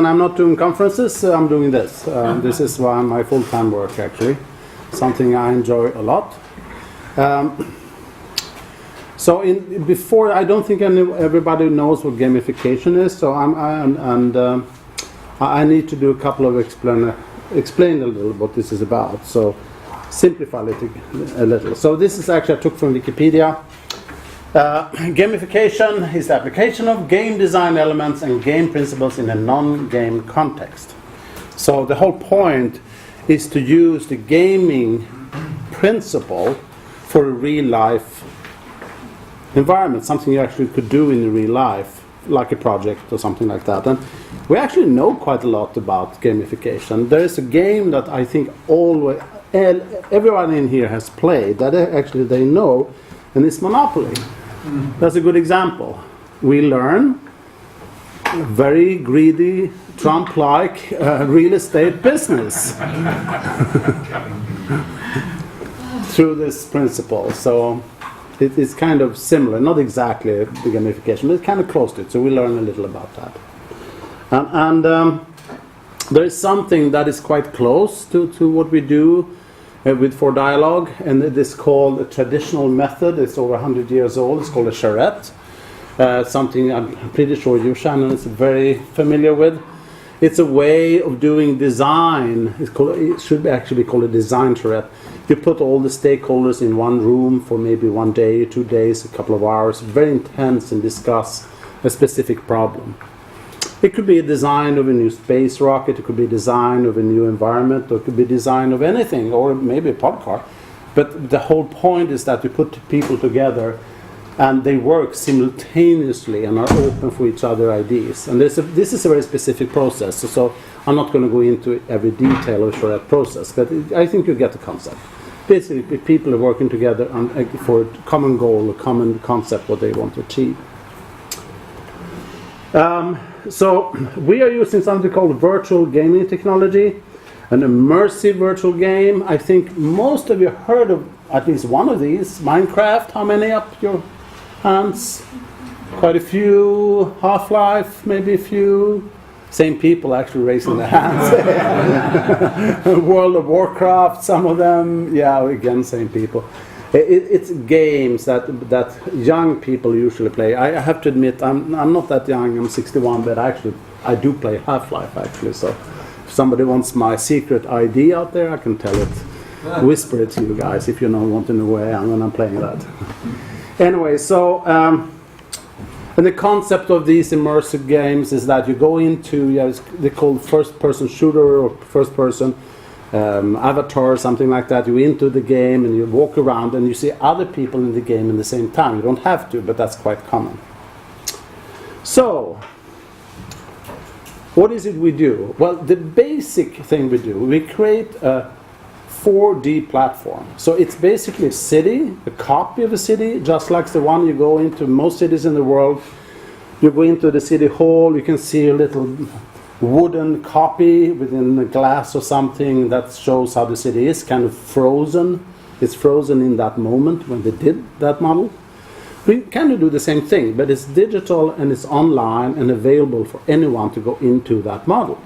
when I'm not doing conferences, I'm doing this. This is my full-time work, actually. Something I enjoy a lot. Before, I don't think everybody knows what gamification is. So I need to do a couple of explain a little what this is about. So simplify it a little. So this is actually I took from Wikipedia. Gamification is the application of game design elements and game principles in a non-game context. So the whole point is to use the gaming principle for a real-life environment, something you actually could do in real life, like a project or something like that. And we actually know quite a lot about gamification. There is a game that I think everyone in here has played, that actually they know, and it's Monopoly. That's a good example. We learn very greedy, Trump-like real estate business through this principle. So it's kind of similar, not exactly the gamification, but it's kind of close to it. So we learn a little about that. And there is something that is quite close to what we do for dialogue, and it is called a traditional method. It's over 100 years old. It's called a charrette. Something I'm pretty sure you, Shannon, is very familiar with. It's a way of doing design. It should actually be called a design charrette. You put all the stakeholders in one room for maybe 1 day, 2 days, a couple of hours, very intense, and discuss a specific problem. It could be a design of a new space rocket, it could be a design of a new environment, or it could be a design of anything, or maybe a podcar. But the whole point is that you put people together and they work simultaneously and are open for each other's ideas. And this is a very specific process, so I'm not going to go into every detail of that process, but I think you get the concept. Basically, people are working together for a common goal, a common concept, what they want to achieve. So we are using something called virtual gaming technology, an immersive virtual game. I think most of you heard of at least one of these. Minecraft, how many up your hands? Quite a few. Half-Life, maybe a few. Same people actually raising their hands. World of Warcraft, some of them. Yeah, again, same people. It's games that young people usually play. I have to admit, I'm not that young. I'm 61, but I do play Half-Life actually. So if somebody wants my secret ID out there, I can tell it, whisper it to you guys if you don't want to know where I am when I'm playing that. Anyway, so and the concept of these immersive games is that you go into they're called first-person shooter or first-person. Avatar or something like that. You into the game and you walk around and you see other people in the game at the same time. You don't have to, but that's quite common. So, what is it we do? Well, the basic thing we do, we create a 4D platform. So it's basically a city, a copy of a city, just like the one you go into most cities in the world. You go into the city hall, you can see a little wooden copy within a glass or something that shows how the city is, kind of frozen. It's frozen in that moment when they did that model. We kind of do the same thing, but it's digital and it's online and available for anyone to go into that model.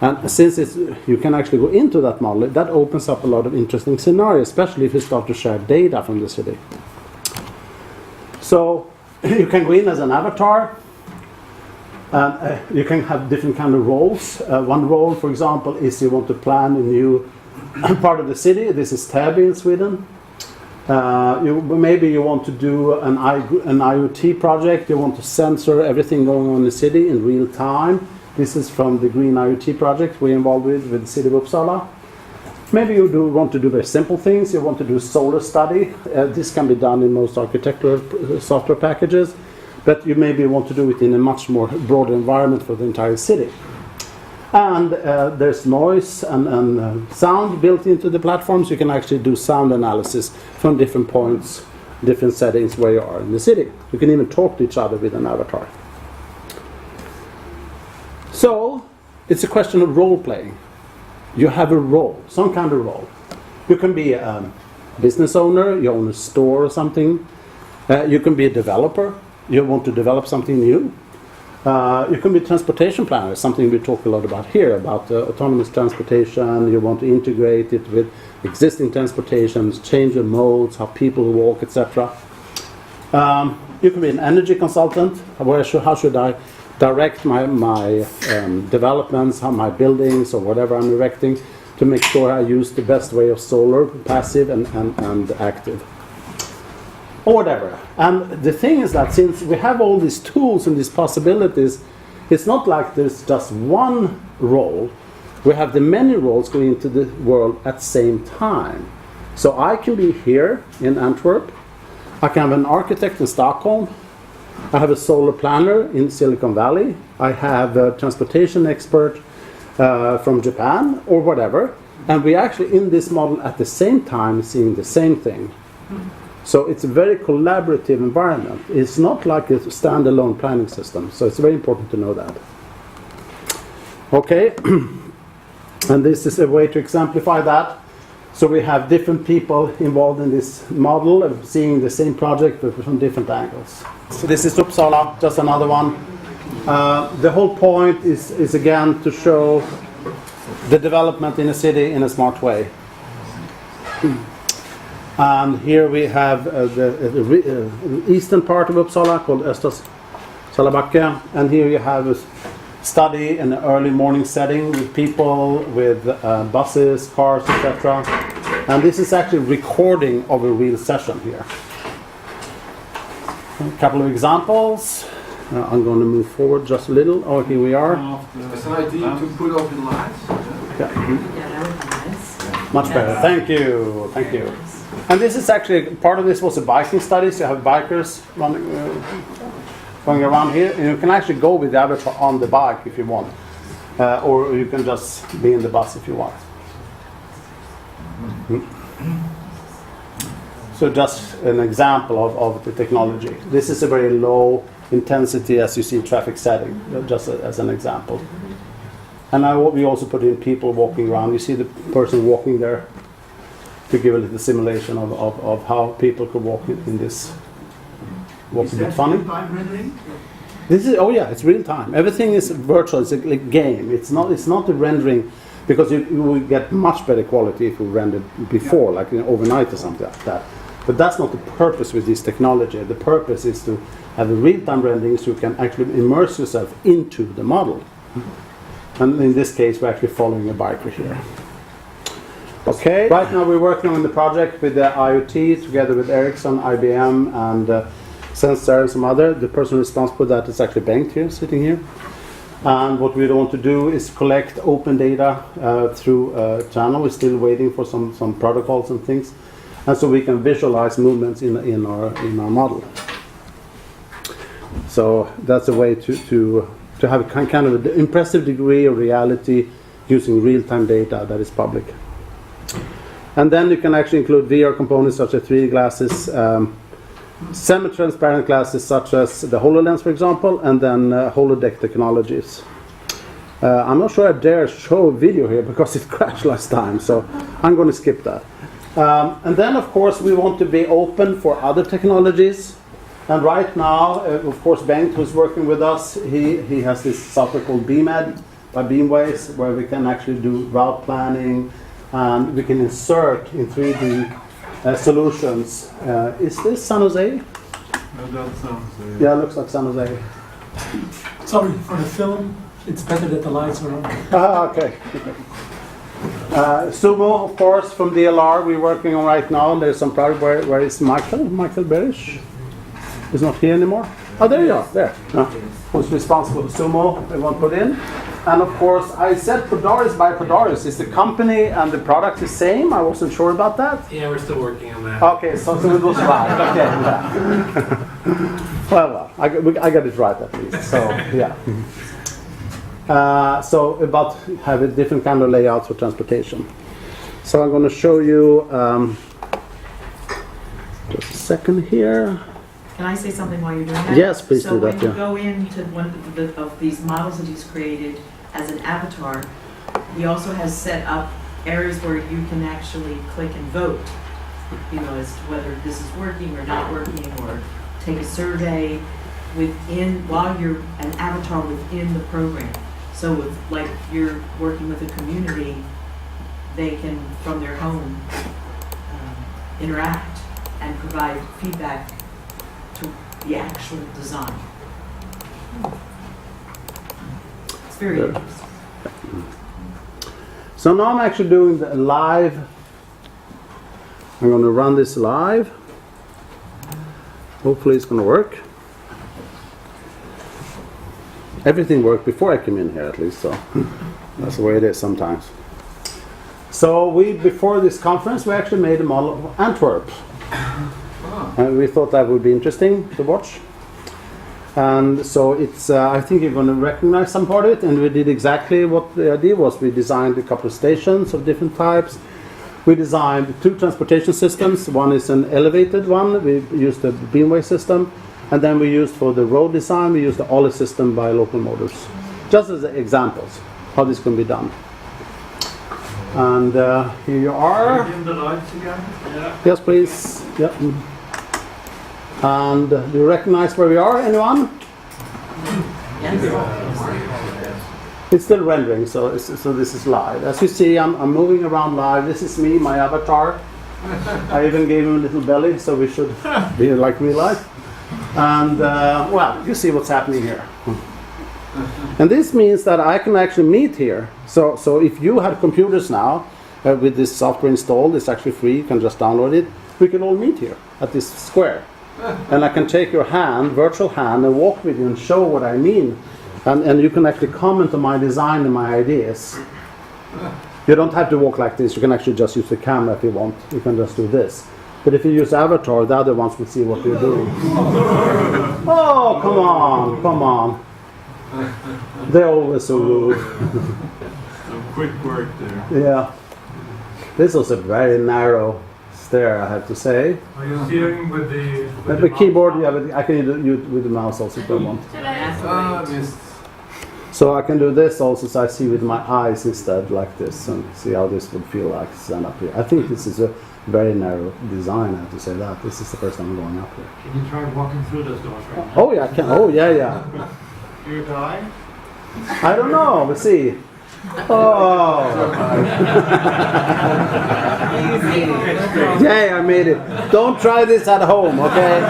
And since you can actually go into that model, that opens up a lot of interesting scenarios, especially if you start to share data from the city. So you can go in as an avatar. You can have different kind of roles. One role, for example, is you want to plan a new part of the city. This is Täby in Sweden. Maybe you want to do an IoT project. You want to sensor everything going on in the city in real time. This is from the Green IoT project we're involved with the City of Uppsala. Maybe you want to do very simple things. You want to do a solar study. This can be done in most architectural software packages. But you maybe want to do it in a much more broader environment for the entire city. And there's noise and sound built into the platforms. You can actually do sound analysis from different points, different settings where you are in the city. You can even talk to each other with an avatar. So it's a question of role playing. You have a role, some kind of role. You can be a business owner, you own a store or something. You can be a developer. You want to develop something new. You can be transportation planner, something we talk a lot about here, about autonomous transportation. You want to integrate it with existing transportations, change the modes, how people walk, etc. You can be an energy consultant. How should I direct my developments, how my buildings or whatever I'm erecting, to make sure I use the best way of solar, passive and active, or whatever. And the thing is that since we have all these tools and these possibilities, it's not like there's just one role. We have the many roles going into the world at the same time. So I can be here in Antwerp. I can have an architect in Stockholm. I have a solar planner in Silicon Valley. I have a transportation expert from Japan or whatever. And we actually in this model at the same time seeing the same thing. So it's a very collaborative environment. It's not like a standalone planning system. So it's very important to know that. Okay. And this is a way to exemplify that. So we have different people involved in this model of seeing the same project but from different angles. So this is Uppsala, just another one. The whole point is again to show the development in a city in a smart way. And here we have the eastern part of Uppsala called Östra and here you have a study in an early morning setting with people, with buses, cars, etc. And this is actually recording of a real session here. A couple of examples. I'm going to move forward just a little. Oh, here we are. It's an idea to put up in lights. Yeah, that would be nice. much better. Thank you. Thank you. And this is actually, part of this was a biking study, so you have bikers running, going around here, and you can actually go with the avatar on the bike if you want, or you can just be in the bus if you want. So just an example of the technology. This is a very low intensity as you see traffic setting, just as an example. And we also put in people walking around. You see the person walking there, to give a little simulation of how people could walk in this. What's a bit funny? Real-time rendering? This is it's real time. Everything is virtual. It's a game. It's not a rendering, because you will get much better quality if you rendered before, like overnight or something like that. But that's not the purpose with this technology. The purpose is to have a real-time rendering so you can actually immerse yourself into the model. And in this case, we're actually following a biker here. Okay. Right now we're working on the project with the IoT together with Ericsson, IBM, and Sensor and some other. The person responsible for that is actually Bengt here, sitting here. And what we want to do is collect open data through a channel. We're still waiting for some protocols and things, and so we can visualize movements in our model. So that's a way to have a kind of an impressive degree of reality using real-time data that is public. And then you can actually include VR components such as 3D glasses, semi-transparent glasses such as the HoloLens, for example, and then holodeck technologies. I'm not sure I dare show a video here because it crashed last time, so I'm going to skip that. And then, of course, we want to be open for other technologies. And right now, of course, Bengt, who's working with us, he has this software called BeamEd by Beamways, where we can actually do route planning, and we can insert in 3D solutions. Is this San Jose? No, that's San Jose. Yeah, it looks like San Jose. Sorry, for the film, it's better that the lights are on. Okay. Sumo, of course, from DLR, we're working on right now. There's some project where is Michael Berish? He's not here anymore. Oh, there you are, there. Who's responsible for Sumo, we want to put in. And of course, I said Podcars by Podcars. Is the company and the product the same? I wasn't sure about that. Yeah, we're still working on that. Okay, so it was right. Okay, yeah. well, I got it right at least. So yeah. So about have a different kind of layouts for transportation. So I'm going to show you just a second here. Can I say something while you're doing that? Yes, please do that. So when you go into one of these models that he's created as an avatar, he also has set up areas where you can actually click and vote, as to whether this is working or not working, or take a survey. while you're an avatar within the program. So if, like, you're working with a community, they can, from their home, interact and provide feedback to the actual design. It's very Good. interesting. So now I'm actually doing the live. I'm going to run this live. Hopefully it's going to work. Everything worked before I came in here, at least, so that's the way it is sometimes. So before this conference, we actually made a model of Antwerp. And we thought that would be interesting to watch. And so it's, I think you're going to recognize some part of it, and we did exactly what the idea was. We designed a couple of stations of different types. We designed 2 transportation systems. One is an elevated one. We used the beamway system. And then we used, for the road design, we used the ollie system by Local Motors. Just as examples, how this can be done. And here you are. Dim the lights again? Yeah. Yes, please. Yep. And do you recognize where we are? Anyone? Yes. It's still rendering, so this is live. As you see, I'm moving around live. This is me, my avatar. I even gave him a little belly, so we should be like real life. And well, you see what's happening here. And this means that I can actually meet here. So if you have computers now with this software installed, it's actually free. You can just download it. We can all meet here at this square. And I can take your hand, virtual hand, and walk with you and show what I mean. And you can actually comment on my design and my ideas. You don't have to walk like this. You can actually just use the camera if you want. You can just do this. But if you use Avatar, the other ones will see what you're doing. Oh, come on, come on. They're always so rude. Some quick work there. Yeah. This was a very narrow stair, I have to say. Are you steering with the The keyboard, yeah, but I can do it with the mouse also if I want. Ah, missed. So I can do this also, so I see with my eyes instead, like this, and see how this would feel like stand up here. I think this is a very narrow design, I have to say that. This is the first time I'm going up here. Can you try walking through those doors right now? Oh yeah, I can. Oh yeah. You're a guy? I don't know, we'll see. Oh! Yay, I made it. Don't try this at home, okay?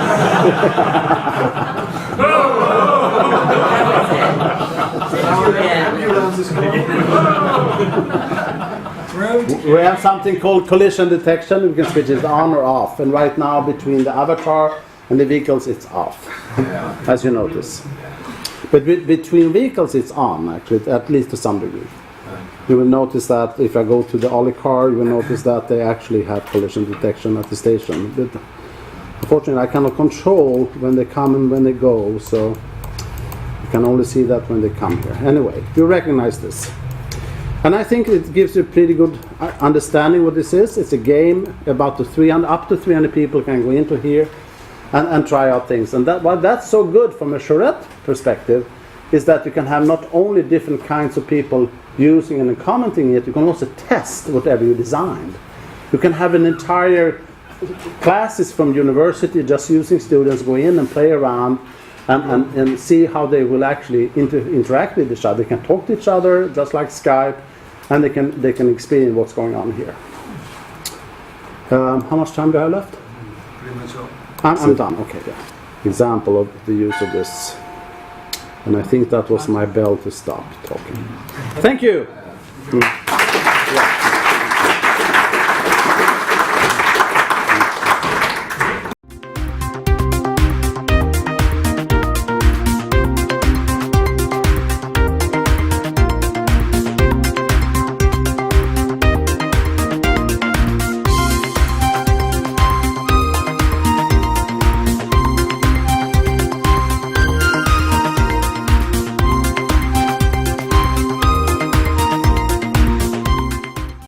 Ambulance is coming. We have something called collision detection. We can switch it on or off. And right now, between the avatar and the vehicles, it's off, as you notice. But between vehicles, it's on, actually, at least to some degree. You will notice that if I go to the ollie car, you will notice that they actually have collision detection at the station. But unfortunately, I cannot control when they come and when they go, so you can only see that when they come here. Anyway, you recognize this. And I think it gives you a pretty good understanding what this is. It's a game about up to 300 people can go into here and try out things. And why that's so good from a charrette perspective is that you can have not only different kinds of people using and commenting it, you can also test whatever you designed. You can have an entire classes from university just using students go in and play around and see how they will actually interact with each other. They can talk to each other just like Skype, and they can experience what's going on here. How much time do I have left? Pretty much all. I'm done. Okay, yeah. Example of the use of this. And I think that was my bell to stop talking. Thank you.